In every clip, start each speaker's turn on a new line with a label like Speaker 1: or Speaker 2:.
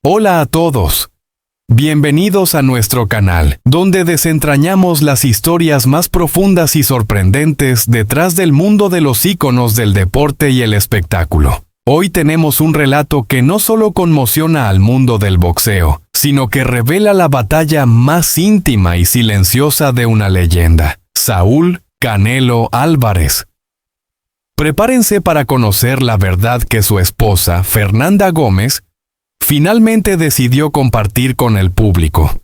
Speaker 1: Hola a todos. Bienvenidos a nuestro canal, donde desentrañamos las historias más profundas y sorprendentes detrás del mundo de los íconos del deporte y el espectáculo. Hoy tenemos un relato que no solo conmociona al mundo del boxeo, sino que revela la batalla más íntima y silenciosa de una leyenda, Saúl Canelo Álvarez. Prepárense para conocer la verdad que su esposa, Fernanda Gómez, finalmente decidió compartir con el público.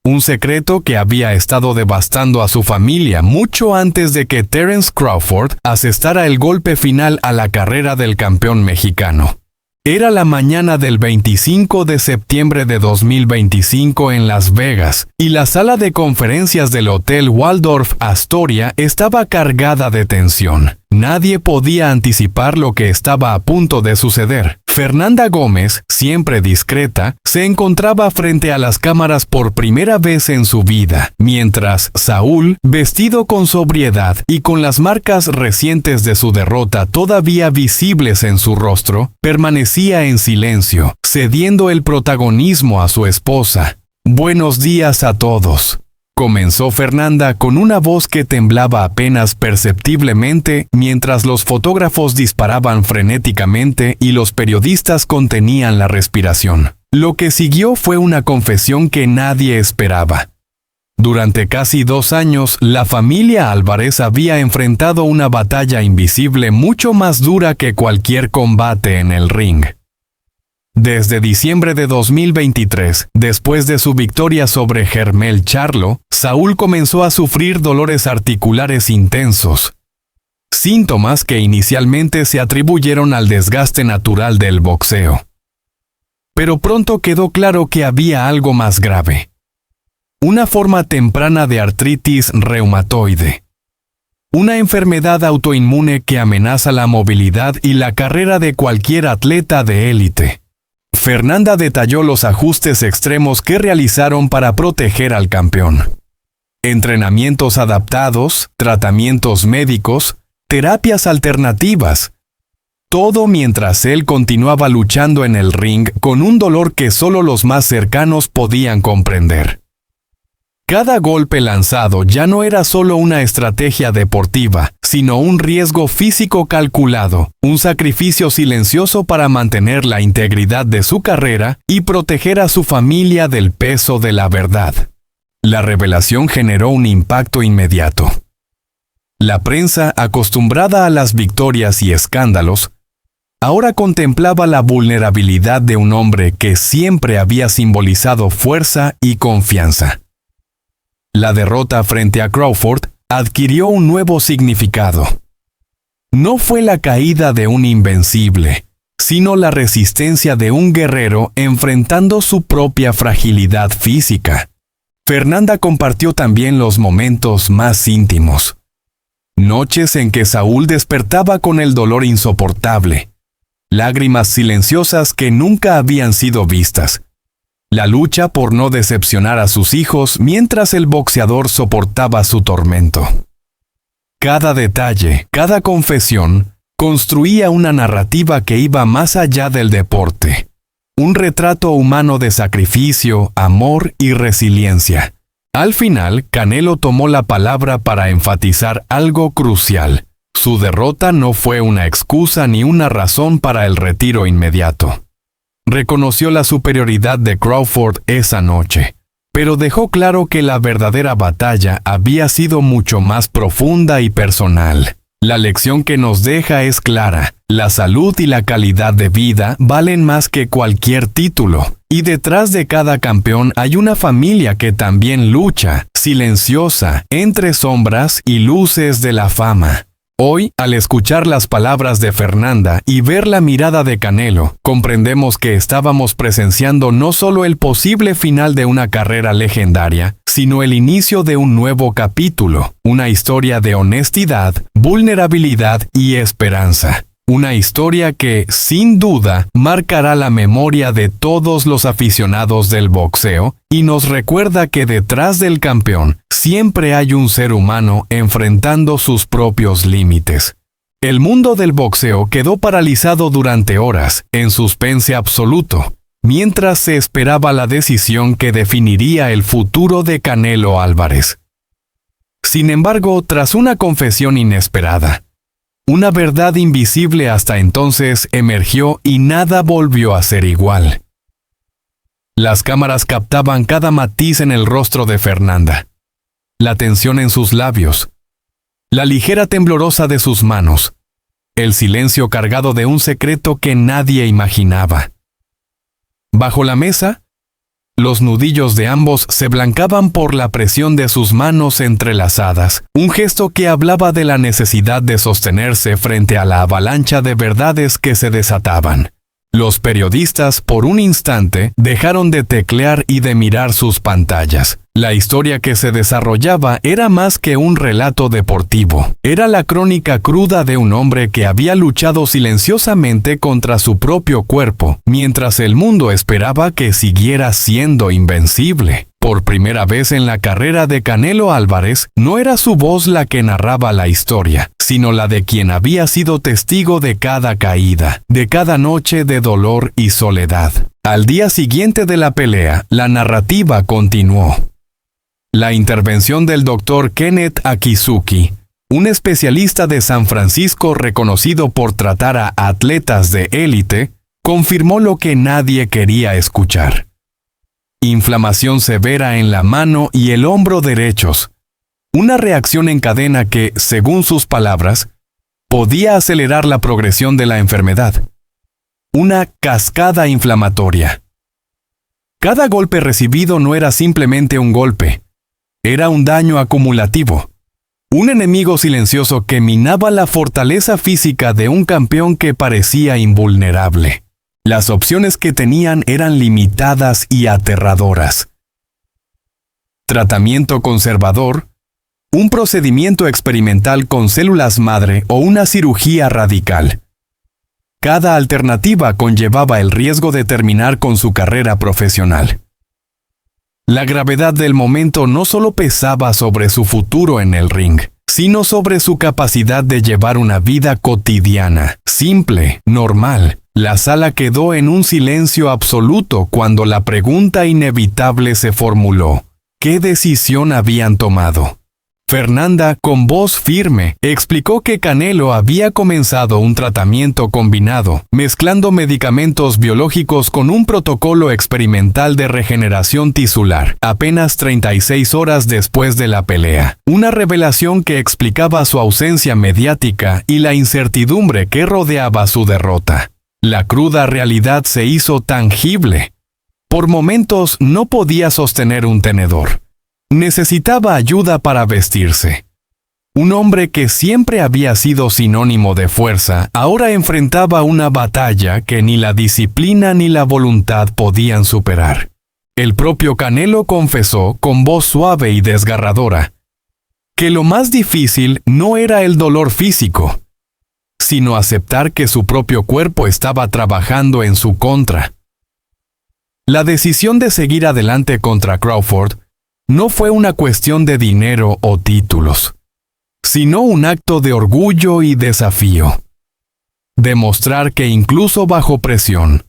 Speaker 1: Un secreto que había estado devastando a su familia mucho antes de que Terence Crawford asestara el golpe final a la carrera del campeón mexicano. Era la mañana del 25 de septiembre de 2025 en Las Vegas, y la sala de conferencias del Hotel Waldorf Astoria estaba cargada de tensión. Nadie podía anticipar lo que estaba a punto de suceder. Fernanda Gómez, siempre discreta, se encontraba frente a las cámaras por primera vez en su vida, mientras Saúl, vestido con sobriedad y con las marcas recientes de su derrota todavía visibles en su rostro, permanecía en silencio, cediendo el protagonismo a su esposa. «Buenos días a todos», comenzó Fernanda con una voz que temblaba apenas perceptiblemente mientras los fotógrafos disparaban frenéticamente y los periodistas contenían la respiración. Lo que siguió fue una confesión que nadie esperaba. Durante casi 2 años, la familia Álvarez había enfrentado una batalla invisible mucho más dura que cualquier combate en el ring. Desde diciembre de 2023, después de su victoria sobre Jermell Charlo, Saúl comenzó a sufrir dolores articulares intensos, síntomas que inicialmente se atribuyeron al desgaste natural del boxeo. Pero pronto quedó claro que había algo más grave: una forma temprana de artritis reumatoide, una enfermedad autoinmune que amenaza la movilidad y la carrera de cualquier atleta de élite. Fernanda detalló los ajustes extremos que realizaron para proteger al campeón. Entrenamientos adaptados, tratamientos médicos, terapias alternativas. Todo mientras él continuaba luchando en el ring con un dolor que solo los más cercanos podían comprender. Cada golpe lanzado ya no era solo una estrategia deportiva, sino un riesgo físico calculado, un sacrificio silencioso para mantener la integridad de su carrera y proteger a su familia del peso de la verdad. La revelación generó un impacto inmediato. La prensa, acostumbrada a las victorias y escándalos, ahora contemplaba la vulnerabilidad de un hombre que siempre había simbolizado fuerza y confianza. La derrota frente a Crawford adquirió un nuevo significado. No fue la caída de un invencible, sino la resistencia de un guerrero enfrentando su propia fragilidad física. Fernanda compartió también los momentos más íntimos. Noches en que Saúl despertaba con el dolor insoportable, lágrimas silenciosas que nunca habían sido vistas. La lucha por no decepcionar a sus hijos mientras el boxeador soportaba su tormento. Cada detalle, cada confesión, construía una narrativa que iba más allá del deporte. Un retrato humano de sacrificio, amor y resiliencia. Al final, Canelo tomó la palabra para enfatizar algo crucial. Su derrota no fue una excusa ni una razón para el retiro inmediato. Reconoció la superioridad de Crawford esa noche, pero dejó claro que la verdadera batalla había sido mucho más profunda y personal. La lección que nos deja es clara: la salud y la calidad de vida valen más que cualquier título, y detrás de cada campeón hay una familia que también lucha, silenciosa, entre sombras y luces de la fama. Hoy, al escuchar las palabras de Fernanda y ver la mirada de Canelo, comprendemos que estábamos presenciando no solo el posible final de una carrera legendaria, sino el inicio de un nuevo capítulo, una historia de honestidad, vulnerabilidad y esperanza. Una historia que, sin duda, marcará la memoria de todos los aficionados del boxeo y nos recuerda que detrás del campeón siempre hay un ser humano enfrentando sus propios límites. El mundo del boxeo quedó paralizado durante horas, en suspense absoluto. mientras se esperaba la decisión que definiría el futuro de Canelo Álvarez. Sin embargo, tras una confesión inesperada, una verdad invisible hasta entonces emergió y nada volvió a ser igual. Las cámaras captaban cada matiz en el rostro de Fernanda, la tensión en sus labios, la ligera temblorosa de sus manos, el silencio cargado de un secreto que nadie imaginaba. Bajo la mesa, los nudillos de ambos se blancaban por la presión de sus manos entrelazadas, un gesto que hablaba de la necesidad de sostenerse frente a la avalancha de verdades que se desataban. Los periodistas, por un instante, dejaron de teclear y de mirar sus pantallas. La historia que se desarrollaba era más que un relato deportivo. Era la crónica cruda de un hombre que había luchado silenciosamente contra su propio cuerpo, mientras el mundo esperaba que siguiera siendo invencible. Por primera vez en la carrera de Canelo Álvarez, no era su voz la que narraba la historia, sino la de quien había sido testigo de cada caída, de cada noche de dolor y soledad. Al día siguiente de la pelea, la narrativa continuó. La intervención del Dr. Kenneth Akizuki, un especialista de San Francisco reconocido por tratar a atletas de élite, confirmó lo que nadie quería escuchar. Inflamación severa en la mano y el hombro derechos. Una reacción en cadena que, según sus palabras, podía acelerar la progresión de la enfermedad. Una cascada inflamatoria. Cada golpe recibido no era simplemente un golpe. Era un daño acumulativo. Un enemigo silencioso que minaba la fortaleza física de un campeón que parecía invulnerable. Las opciones que tenían eran limitadas y aterradoras. Tratamiento conservador, un procedimiento experimental con células madre o una cirugía radical. Cada alternativa conllevaba el riesgo de terminar con su carrera profesional. La gravedad del momento no solo pesaba sobre su futuro en el ring, sino sobre su capacidad de llevar una vida cotidiana, simple, normal. La sala quedó en un silencio absoluto cuando la pregunta inevitable se formuló. ¿Qué decisión habían tomado? Fernanda, con voz firme, explicó que Canelo había comenzado un tratamiento combinado, mezclando medicamentos biológicos con un protocolo experimental de regeneración tisular, apenas 36 horas después de la pelea. Una revelación que explicaba su ausencia mediática y la incertidumbre que rodeaba su derrota. La cruda realidad se hizo tangible. Por momentos no podía sostener un tenedor. Necesitaba ayuda para vestirse. Un hombre que siempre había sido sinónimo de fuerza, ahora enfrentaba una batalla que ni la disciplina ni la voluntad podían superar. El propio Canelo confesó, con voz suave y desgarradora, que lo más difícil no era el dolor físico, sino aceptar que su propio cuerpo estaba trabajando en su contra. La decisión de seguir adelante contra Crawford no fue una cuestión de dinero o títulos, sino un acto de orgullo y desafío. Demostrar que incluso bajo presión,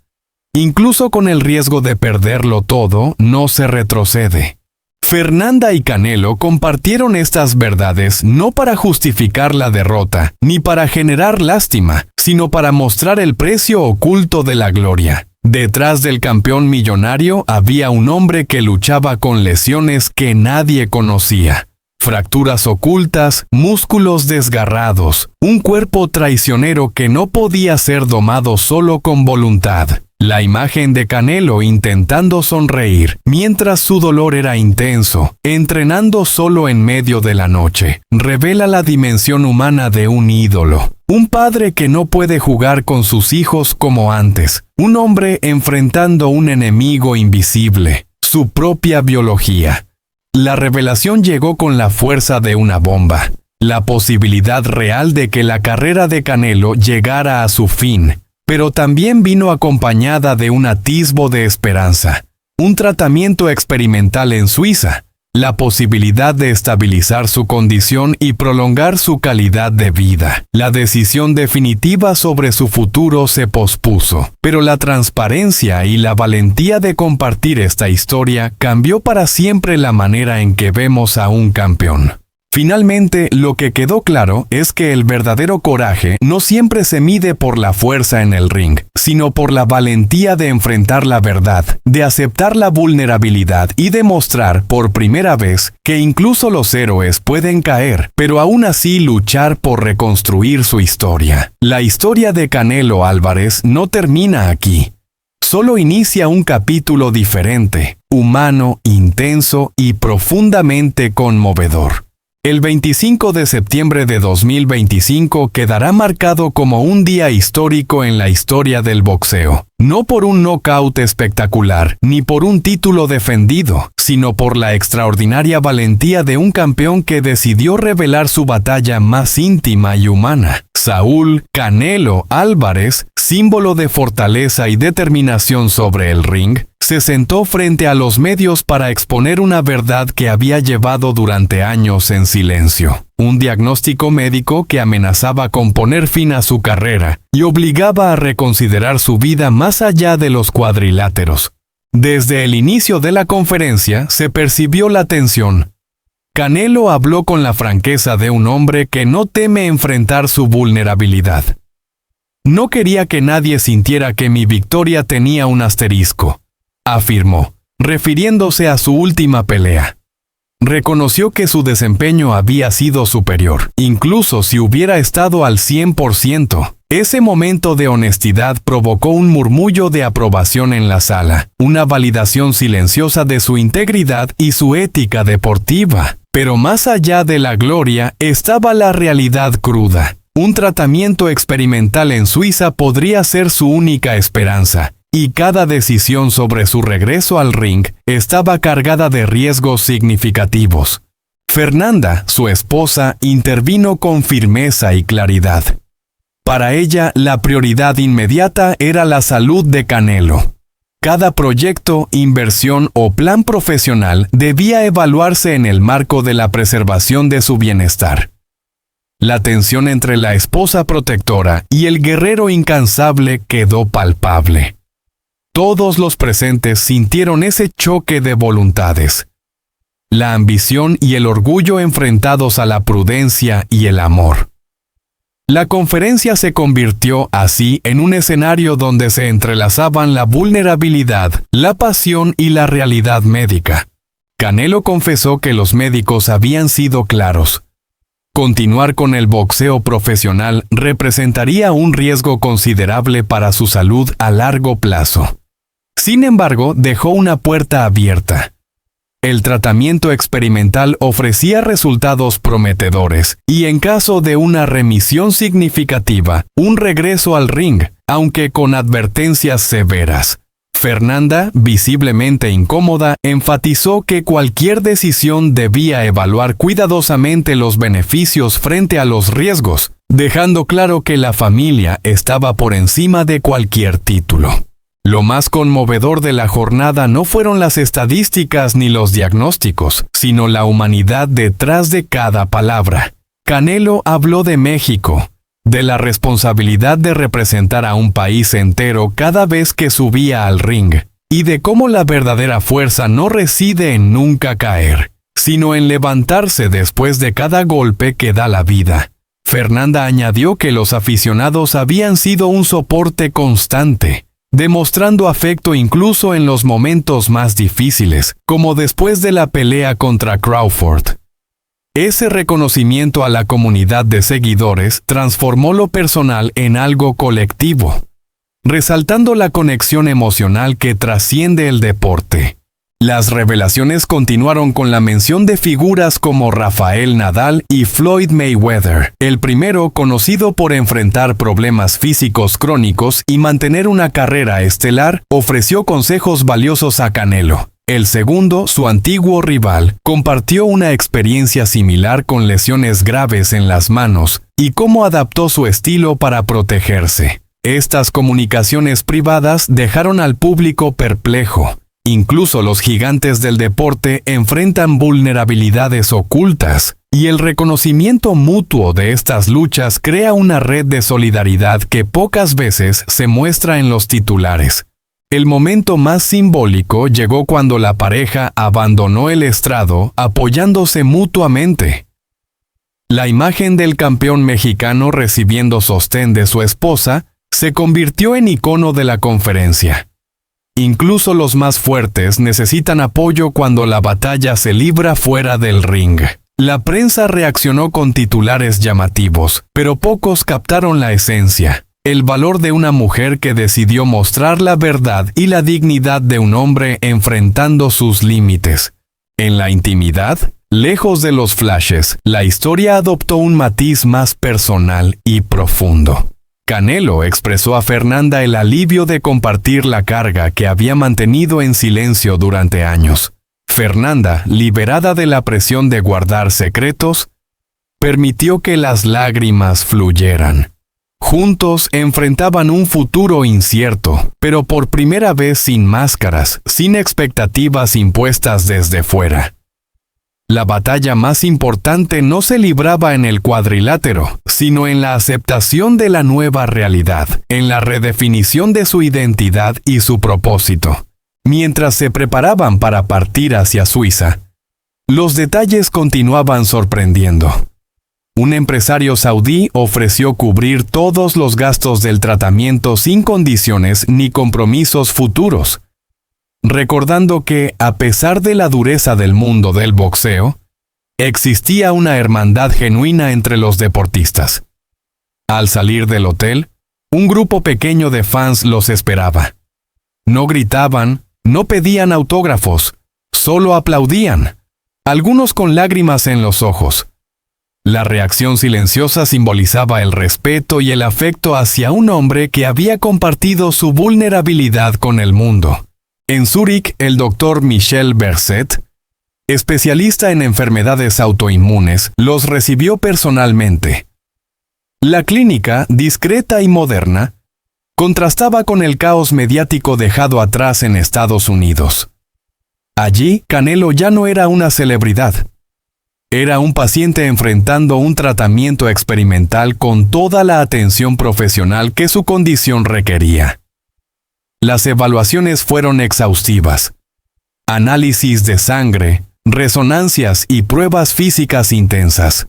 Speaker 1: incluso con el riesgo de perderlo todo, no se retrocede. Fernanda y Canelo compartieron estas verdades no para justificar la derrota, ni para generar lástima, sino para mostrar el precio oculto de la gloria. Detrás del campeón millonario había un hombre que luchaba con lesiones que nadie conocía. Fracturas ocultas, músculos desgarrados, un cuerpo traicionero que no podía ser domado solo con voluntad. La imagen de Canelo intentando sonreír, mientras su dolor era intenso, entrenando solo en medio de la noche, revela la dimensión humana de un ídolo. Un padre que no puede jugar con sus hijos como antes. Un hombre enfrentando un enemigo invisible, su propia biología. La revelación llegó con la fuerza de una bomba. La posibilidad real de que la carrera de Canelo llegara a su fin, pero también vino acompañada de un atisbo de esperanza. Un tratamiento experimental en Suiza, la posibilidad de estabilizar su condición y prolongar su calidad de vida. La decisión definitiva sobre su futuro se pospuso, pero la transparencia y la valentía de compartir esta historia cambió para siempre la manera en que vemos a un campeón. Finalmente, lo que quedó claro es que el verdadero coraje no siempre se mide por la fuerza en el ring, sino por la valentía de enfrentar la verdad, de aceptar la vulnerabilidad y demostrar por primera vez que incluso los héroes pueden caer, pero aún así luchar por reconstruir su historia. La historia de Canelo Álvarez no termina aquí. Solo inicia un capítulo diferente, humano, intenso y profundamente conmovedor. El 25 de septiembre de 2025 quedará marcado como un día histórico en la historia del boxeo, no por un knockout espectacular, ni por un título defendido, sino por la extraordinaria valentía de un campeón que decidió revelar su batalla más íntima y humana. Saúl Canelo Álvarez, símbolo de fortaleza y determinación sobre el ring, se sentó frente a los medios para exponer una verdad que había llevado durante años en silencio. Un diagnóstico médico que amenazaba con poner fin a su carrera y obligaba a reconsiderar su vida más allá de los cuadriláteros. Desde el inicio de la conferencia se percibió la tensión. Canelo habló con la franqueza de un hombre que no teme enfrentar su vulnerabilidad. No quería que nadie sintiera que mi victoria tenía un asterisco, afirmó, refiriéndose a su última pelea. Reconoció que su desempeño había sido superior, incluso si hubiera estado al 100%. Ese momento de honestidad provocó un murmullo de aprobación en la sala, una validación silenciosa de su integridad y su ética deportiva. Pero más allá de la gloria estaba la realidad cruda. Un tratamiento experimental en Suiza podría ser su única esperanza, y cada decisión sobre su regreso al ring estaba cargada de riesgos significativos. Fernanda, su esposa, intervino con firmeza y claridad. Para ella, la prioridad inmediata era la salud de Canelo. Cada proyecto, inversión o plan profesional debía evaluarse en el marco de la preservación de su bienestar. La tensión entre la esposa protectora y el guerrero incansable quedó palpable. Todos los presentes sintieron ese choque de voluntades. La ambición y el orgullo enfrentados a la prudencia y el amor. La conferencia se convirtió así en un escenario donde se entrelazaban la vulnerabilidad, la pasión y la realidad médica. Canelo confesó que los médicos habían sido claros. Continuar con el boxeo profesional representaría un riesgo considerable para su salud a largo plazo. Sin embargo, dejó una puerta abierta. El tratamiento experimental ofrecía resultados prometedores, y en caso de una remisión significativa, un regreso al ring, aunque con advertencias severas. Fernanda, visiblemente incómoda, enfatizó que cualquier decisión debía evaluar cuidadosamente los beneficios frente a los riesgos, dejando claro que la familia estaba por encima de cualquier título. Lo más conmovedor de la jornada no fueron las estadísticas ni los diagnósticos, sino la humanidad detrás de cada palabra. Canelo habló de México, de la responsabilidad de representar a un país entero cada vez que subía al ring, y de cómo la verdadera fuerza no reside en nunca caer, sino en levantarse después de cada golpe que da la vida. Fernanda añadió que los aficionados habían sido un soporte constante, demostrando afecto incluso en los momentos más difíciles, como después de la pelea contra Crawford. Ese reconocimiento a la comunidad de seguidores transformó lo personal en algo colectivo, resaltando la conexión emocional que trasciende el deporte. Las revelaciones continuaron con la mención de figuras como Rafael Nadal y Floyd Mayweather, el primero conocido por enfrentar problemas físicos crónicos y mantener una carrera estelar, ofreció consejos valiosos a Canelo. El segundo, su antiguo rival, compartió una experiencia similar con lesiones graves en las manos y cómo adaptó su estilo para protegerse. Estas comunicaciones privadas dejaron al público perplejo, Incluso los gigantes del deporte enfrentan vulnerabilidades ocultas, y el reconocimiento mutuo de estas luchas crea una red de solidaridad que pocas veces se muestra en los titulares. El momento más simbólico llegó cuando la pareja abandonó el estrado apoyándose mutuamente. La imagen del campeón mexicano recibiendo sostén de su esposa se convirtió en icono de la conferencia. Incluso los más fuertes necesitan apoyo cuando la batalla se libra fuera del ring. La prensa reaccionó con titulares llamativos, pero pocos captaron la esencia, el valor de una mujer que decidió mostrar la verdad y la dignidad de un hombre enfrentando sus límites. En la intimidad, lejos de los flashes, la historia adoptó un matiz más personal y profundo. Canelo expresó a Fernanda el alivio de compartir la carga que había mantenido en silencio durante años. Fernanda, liberada de la presión de guardar secretos, permitió que las lágrimas fluyeran. Juntos enfrentaban un futuro incierto, pero por primera vez sin máscaras, sin expectativas impuestas desde fuera. La batalla más importante no se libraba en el cuadrilátero, sino en la aceptación de la nueva realidad, en la redefinición de su identidad y su propósito. Mientras se preparaban para partir hacia Suiza, los detalles continuaban sorprendiendo. Un empresario saudí ofreció cubrir todos los gastos del tratamiento sin condiciones ni compromisos futuros, recordando que, a pesar de la dureza del mundo del boxeo, existía una hermandad genuina entre los deportistas. Al salir del hotel, un grupo pequeño de fans los esperaba. No gritaban, no pedían autógrafos, solo aplaudían, algunos con lágrimas en los ojos. La reacción silenciosa simbolizaba el respeto y el afecto hacia un hombre que había compartido su vulnerabilidad con el mundo. En Zúrich, el doctor Michel Berset, especialista en enfermedades autoinmunes, los recibió personalmente. La clínica, discreta y moderna, contrastaba con el caos mediático dejado atrás en Estados Unidos. Allí, Canelo ya no era una celebridad. Era un paciente enfrentando un tratamiento experimental con toda la atención profesional que su condición requería. Las evaluaciones fueron exhaustivas. Análisis de sangre, resonancias y pruebas físicas intensas.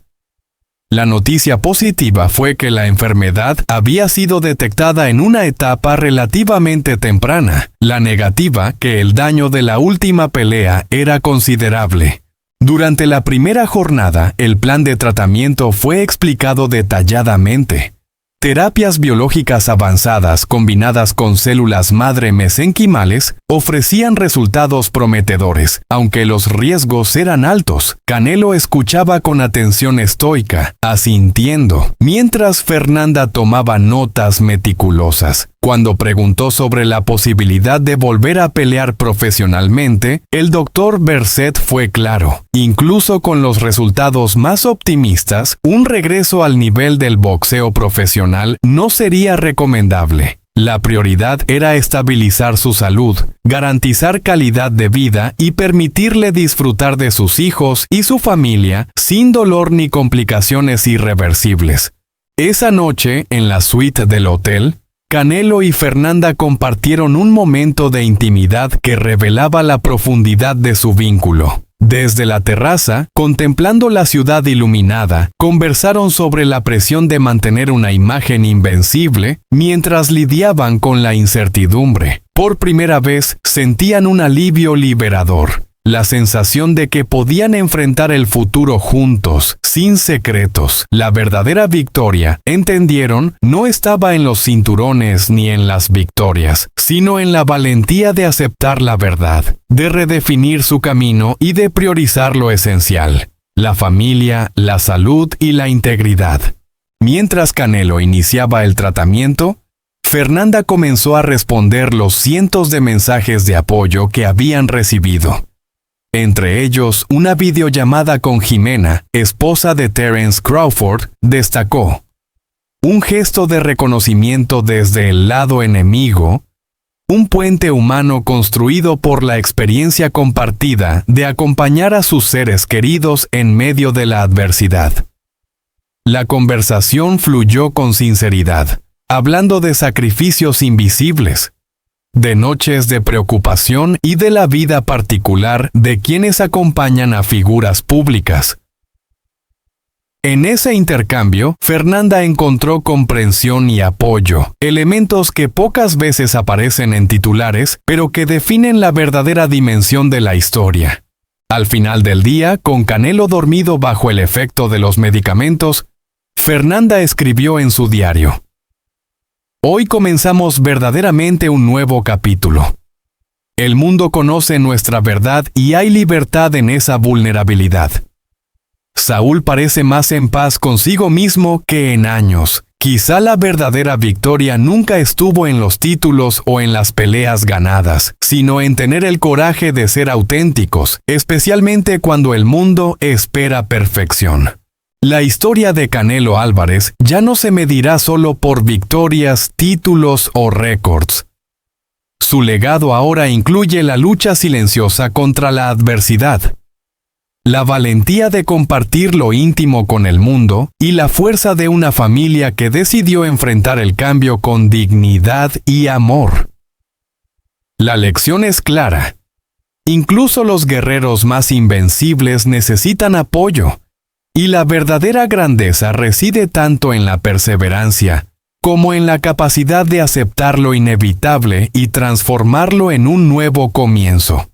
Speaker 1: La noticia positiva fue que la enfermedad había sido detectada en una etapa relativamente temprana. La negativa, que el daño de la última pelea era considerable. Durante la primera jornada, el plan de tratamiento fue explicado detalladamente. Terapias biológicas avanzadas combinadas con células madre mesenquimales ofrecían resultados prometedores, aunque los riesgos eran altos. Canelo escuchaba con atención estoica, asintiendo, mientras Fernanda tomaba notas meticulosas. Cuando preguntó sobre la posibilidad de volver a pelear profesionalmente, el doctor Berset fue claro. Incluso con los resultados más optimistas, un regreso al nivel del boxeo profesional no sería recomendable. La prioridad era estabilizar su salud, garantizar calidad de vida y permitirle disfrutar de sus hijos y su familia sin dolor ni complicaciones irreversibles. Esa noche, en la suite del hotel, Canelo y Fernanda compartieron un momento de intimidad que revelaba la profundidad de su vínculo. Desde la terraza, contemplando la ciudad iluminada, conversaron sobre la presión de mantener una imagen invencible mientras lidiaban con la incertidumbre. Por primera vez, sentían un alivio liberador. La sensación de que podían enfrentar el futuro juntos, sin secretos. La verdadera victoria, entendieron, no estaba en los cinturones ni en las victorias, sino en la valentía de aceptar la verdad, de redefinir su camino y de priorizar lo esencial: la familia, la salud y la integridad. Mientras Canelo iniciaba el tratamiento, Fernanda comenzó a responder los cientos de mensajes de apoyo que habían recibido. Entre ellos, una videollamada con Jimena, esposa de Terence Crawford, destacó: un gesto de reconocimiento desde el lado enemigo, un puente humano construido por la experiencia compartida de acompañar a sus seres queridos en medio de la adversidad. La conversación fluyó con sinceridad, hablando de sacrificios invisibles, de noches de preocupación y de la vida particular de quienes acompañan a figuras públicas. En ese intercambio, Fernanda encontró comprensión y apoyo, elementos que pocas veces aparecen en titulares, pero que definen la verdadera dimensión de la historia. Al final del día, con Canelo dormido bajo el efecto de los medicamentos, Fernanda escribió en su diario: «Hoy comenzamos verdaderamente un nuevo capítulo. El mundo conoce nuestra verdad y hay libertad en esa vulnerabilidad. Saúl parece más en paz consigo mismo que en años. Quizá la verdadera victoria nunca estuvo en los títulos o en las peleas ganadas, sino en tener el coraje de ser auténticos, especialmente cuando el mundo espera perfección». La historia de Canelo Álvarez ya no se medirá solo por victorias, títulos o récords. Su legado ahora incluye la lucha silenciosa contra la adversidad, la valentía de compartir lo íntimo con el mundo y la fuerza de una familia que decidió enfrentar el cambio con dignidad y amor. La lección es clara. Incluso los guerreros más invencibles necesitan apoyo, y la verdadera grandeza reside tanto en la perseverancia como en la capacidad de aceptar lo inevitable y transformarlo en un nuevo comienzo.